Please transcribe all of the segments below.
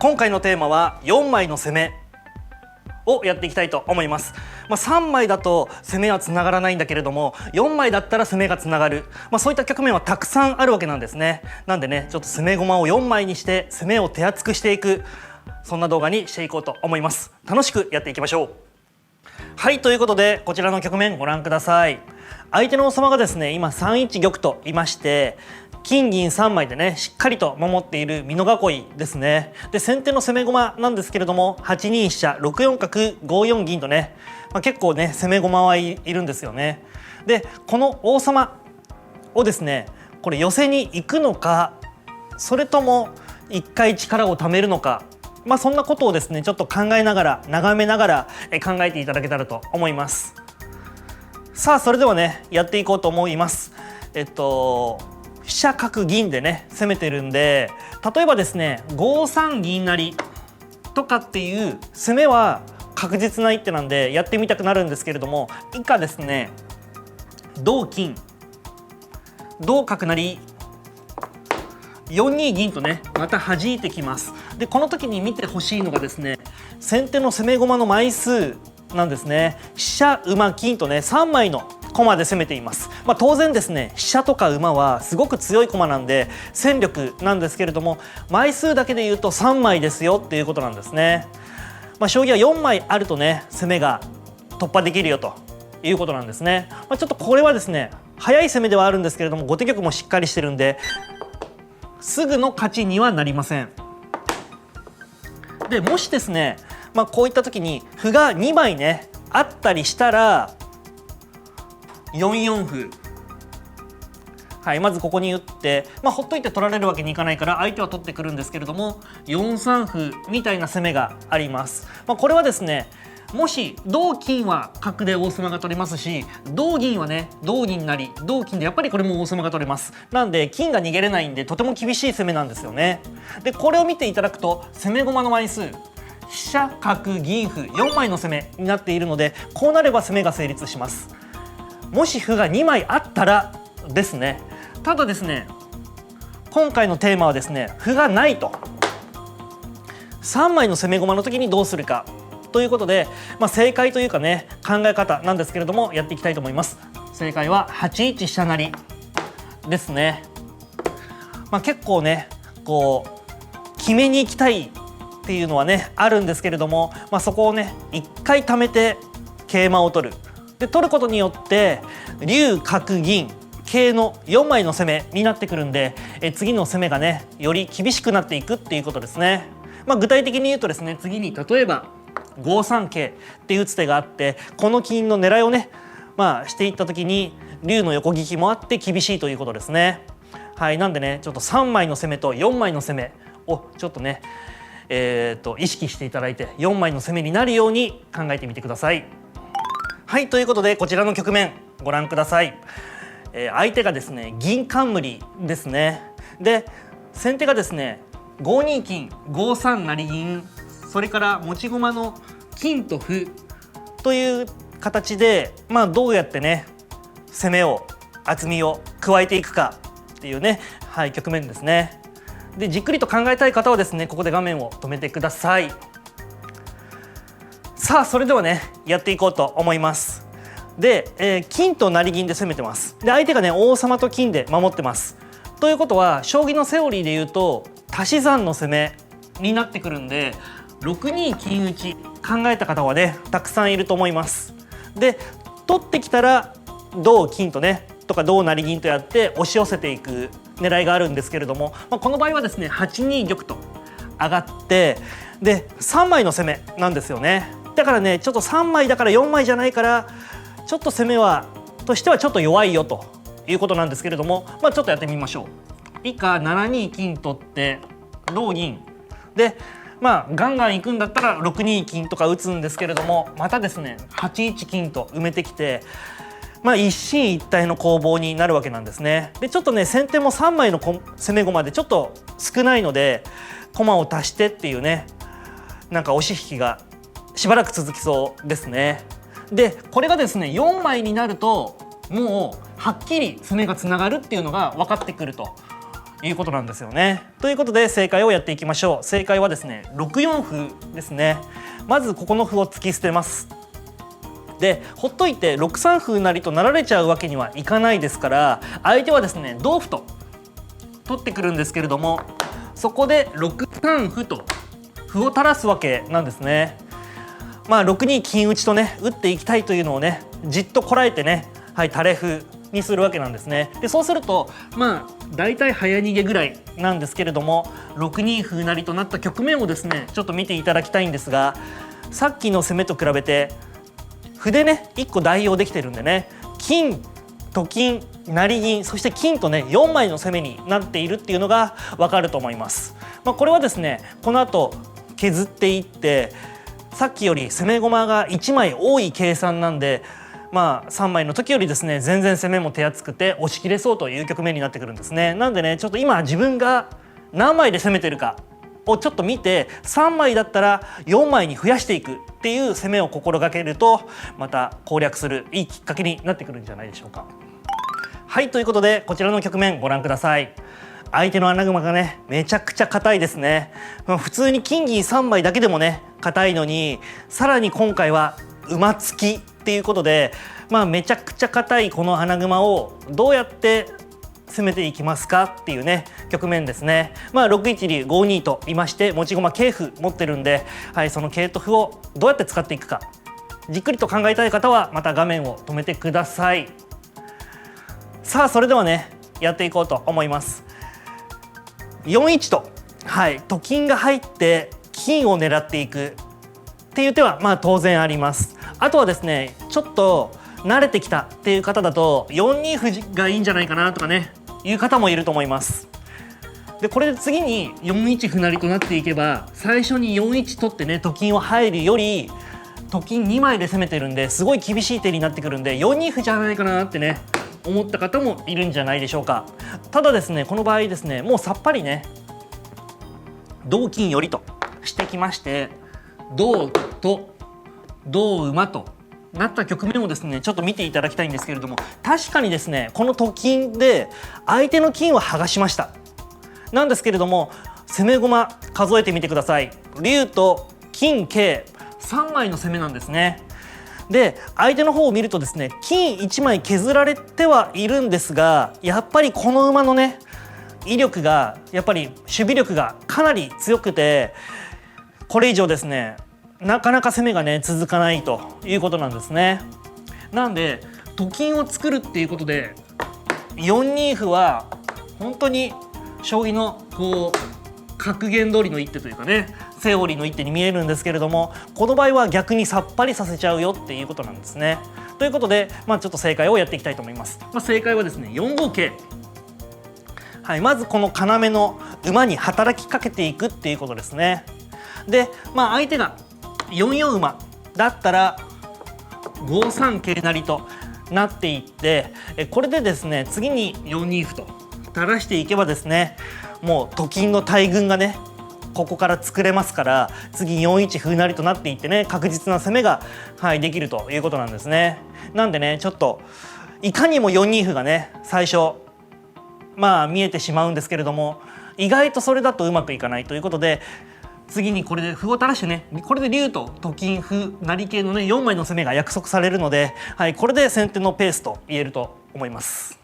今回のテーマは4枚の攻めをやっていきたいと思います。3枚だと攻めはつながらないんだけれども、4枚だったら攻めがつながる、そういった局面はたくさんあるわけなんですね。なんでね、ちょっと攻め駒を4枚にして攻めを手厚くしていく、そんな動画にしていこうと思います。楽しくやっていきましょう。はい、ということでこちらの局面ご覧ください。相手の王様がですね、今3一玉といまして、金銀3枚でねしっかりと守っている美濃囲いですね。で先手の攻め駒なんですけれども、8二飛車6四角5四銀とね、結構ね攻め駒はいるんですよね。でこの王様をですね、これ寄せに行くのか、それとも一回力を貯めるのか、そんなことをですねちょっと考えながら眺めながら考えていただけたらと思います。さあそれではねやっていこうと思います。飛車角銀でね攻めてるんで、例えばですね5三銀成とかっていう攻めは確実な一手なんでやってみたくなるんですけれども、以下ですね同金同角成4二銀とねまた弾いてきます。でこの時に見てほしいのがですね、先手の攻め駒の枚数なんですね。飛車馬金とね3枚の駒で攻めています。当然ですね、飛車とか馬はすごく強い駒なんで戦力なんですけれども、枚数だけで言うと3枚ですよっていうことなんですね。将棋は4枚あるとね攻めが突破できるよということなんですね。ちょっとこれはですね早い攻めではあるんですけれども、後手玉もしっかりしてるんですぐの勝ちにはなりません。でもしですね、こういった時に歩が2枚ねあったりしたら4四歩、まずここに打って、ほっといて取られるわけにいかないから相手は取ってくるんですけれども、4三歩みたいな攻めがあります。これはですね、もし同金は角で王様が取れますし、同銀はね同銀成同金でやっぱりこれも王様が取れます。なんで金が逃げれないんでとても厳しい攻めなんですよね。でこれを見ていただくと攻め駒の枚数飛車角銀歩4枚の攻めになっているので、こうなれば攻めが成立します。もし歩が2枚あったらですね、ただですね今回のテーマはですね歩がないと3枚の攻め駒の時にどうするかということで、正解というかね考え方なんですけれどもやっていきたいと思います。正解は8一飛車成ですね。結構ねこう決めに行きたいっていうのはねあるんですけれども、そこをね一回貯めて桂馬を取る。で取ることによって竜角銀桂の4枚の攻めになってくるんで、次の攻めがねより厳しくなっていくっていうことですね。具体的に言うとですね、次に例えば5三桂って打つ手があって、この金の狙いをねしていった時に竜の横利きもあって厳しいということですね。なんでねちょっと3枚の攻めと4枚の攻めをちょっとね意識していただいて4枚の攻めになるように考えてみてください。ということでこちらの局面ご覧ください。相手がですね銀冠ですね。で先手がですね5二金5三成銀、それから持ち駒の金と歩という形でどうやってね攻めを厚みを加えていくかっていうね、局面ですね。でじっくりと考えたい方はですねここで画面を止めてください。さあそれではねやっていこうと思います。で、金と成銀で攻めてます。で相手がね王様と金で守ってます。ということは将棋のセオリーで言うと足し算の攻めになってくるんで、6二金打考えた方はねたくさんいると思います。で取ってきたら同金とねとか同成銀とやって押し寄せていく狙いがあるんですけれども、この場合はですね8二玉と上がってで3枚の攻めなんですよね。だからねちょっと3枚だから4枚じゃないからちょっと攻めはとしてはちょっと弱いよということなんですけれども、ちょっとやってみましょう。以下7二金取って同銀でガンガン行くんだったら6二金とか打つんですけれども、またですね8一金と埋めてきて、一進一退の攻防になるわけなんですね。でちょっとね先手も3枚の攻め駒でちょっと少ないので駒を足してっていうね押し引きがしばらく続きそうですね。でこれがですね4枚になるともうはっきり攻めがつながるっていうのが分かってくるということなんですよね。ということで正解をやっていきましょう。正解はですね6四歩ですね。まずここの歩を突き捨てます。でほっといて6三歩成と成られちゃうわけにはいかないですから、相手はですね同歩と取ってくるんですけれども、そこで6三歩と歩を垂らすわけなんですね。6二金打ちとね打っていきたいというのをねじっとこらえてね、垂れ歩にするわけなんですね。でそうするとだいたい早逃げぐらいなんですけれども、6二歩成となった局面をですねちょっと見ていただきたいんですが、さっきの攻めと比べて歩でね1個代用できてるんでね、金と金成銀そして金とね4枚の攻めになっているっていうのが分かると思います。これはですねこの後削っていって、さっきより攻め駒が1枚多い計算なんで、3枚の時よりですね全然攻めも手厚くて押し切れそうという局面になってくるんですね。なんでねちょっと今自分が何枚で攻めてるかをちょっと見て、3枚だったら4枚に増やしていくっていう攻めを心がけると、また攻略するいいきっかけになってくるんじゃないでしょうか。はい、ということでこちらの局面ご覧ください。相手の穴熊がねめちゃくちゃ硬いですね。普通に金銀3枚だけでもね硬いのに、さらに今回は馬付きっていうことで、めちゃくちゃ硬いこの穴熊をどうやって攻めていきますかっていうね局面ですね。6一竜5二といまして、持ち駒桂歩持ってるんで、その桂と歩をどうやって使っていくかじっくりと考えたい方はまた画面を止めてください。さあそれではねやっていこうと思います。4一と、と金が入って金を狙っていくっていう手は当然あります。あとはですねちょっと慣れてきたっていう方だと4二歩がいいんじゃないかなとかねいう方もいると思います。でこれで次に4一歩成となっていけば、最初に4一取ってねと金を入るよりと金2枚で攻めてるんで、すごい厳しい手になってくるんで4二歩じゃないかなってね思った方もいるんじゃないでしょうか。ただですねこの場合ですねもうさっぱりね同金寄りとしてきまして、同と同馬となった局面をですねちょっと見ていただきたいんですけれども、確かにですねこのと金で相手の金は剥がしました。なんですけれども攻め駒数えてみてください。竜と金桂3枚の攻めなんですね。で相手の方を見るとですね金1枚削られてはいるんですが、やっぱりこの馬のね威力がやっぱり守備力がかなり強くて、これ以上ですねなかなか攻めがね続かないということなんですね。なんでと金を作るっていうことで4二歩は本当に将棋の格言通りの一手というかねセオリーの一手に見えるんですけれども、この場合は逆にさっぱりさせちゃうよっていうことなんですね。ということで、ちょっと正解をやっていきたいと思います。正解はですね4五桂、まずこの要の馬に働きかけていくっていうことですね。で、相手が4四馬だったら5三桂成となっていって、これでですね次に4二歩と垂らしていけばですね、もうと金の大軍がねここから作れますから、次4一歩成となっていってね確実な攻めが、できるということなんですね。なんでねちょっといかにも4二歩がね最初見えてしまうんですけれども、意外とそれだとうまくいかないということで、次にこれで歩を垂らしてね、これで竜とと金歩成桂のね4枚の攻めが約束されるので、これで先手のペースと言えると思います。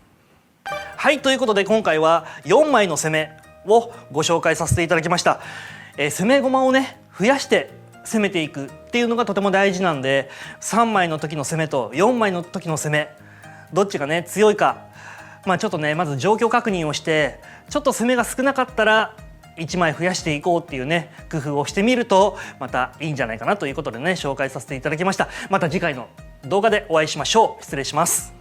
ということで今回は4枚の攻めをご紹介させていただきました。攻め駒をね増やして攻めていくっていうのがとても大事なんで、3枚の時の攻めと4枚の時の攻めどっちがね強いか、ちょっとねまず状況確認をして、ちょっと攻めが少なかったら1枚増やしていこうっていうね工夫をしてみるとまたいいんじゃないかなということでね紹介させていただきました。また次回の動画でお会いしましょう。失礼します。